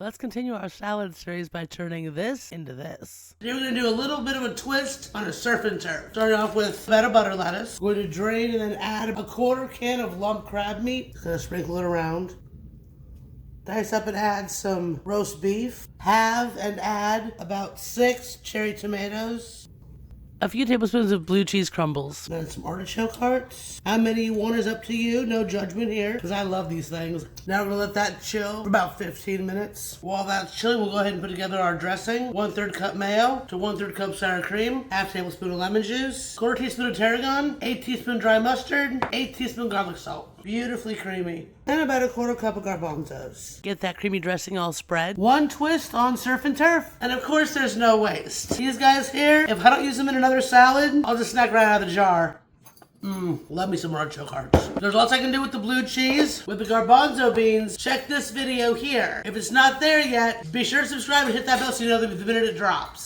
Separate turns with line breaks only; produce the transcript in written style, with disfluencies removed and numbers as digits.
Let's continue our salad series by turning this into this. Here we're going to do a little bit of a twist on a surf and turf. Starting off with feta butter lettuce. We're going to drain and then add a quarter can of lump crab meat. Just going to sprinkle it around. Dice up and add some roast beef. Halve and add about 6 cherry tomatoes. A few tablespoons of blue cheese crumbles. Then some artichoke hearts. How many you want is up to you. No judgment here, because I love these things. Now we're going to let that chill for about 15 minutes. While that's chilling, we'll go ahead and put together our dressing. 1/3 cup mayo to 1/3 cup sour cream. Half tablespoon of lemon juice. Quarter teaspoon of tarragon. 8 teaspoon dry mustard. 8 teaspoon garlic salt. Beautifully creamy. And about a quarter cup of garbanzos. Get that creamy dressing all spread. One twist on surf and turf. And of course there's no waste. These guys here, if I don't use them in another salad, I'll just snack right out of the jar. Love me some artichoke hearts. There's lots I can do with the blue cheese. With the garbanzo beans, check this video here. If it's not there yet, be sure to subscribe and hit that bell so you know the minute it drops.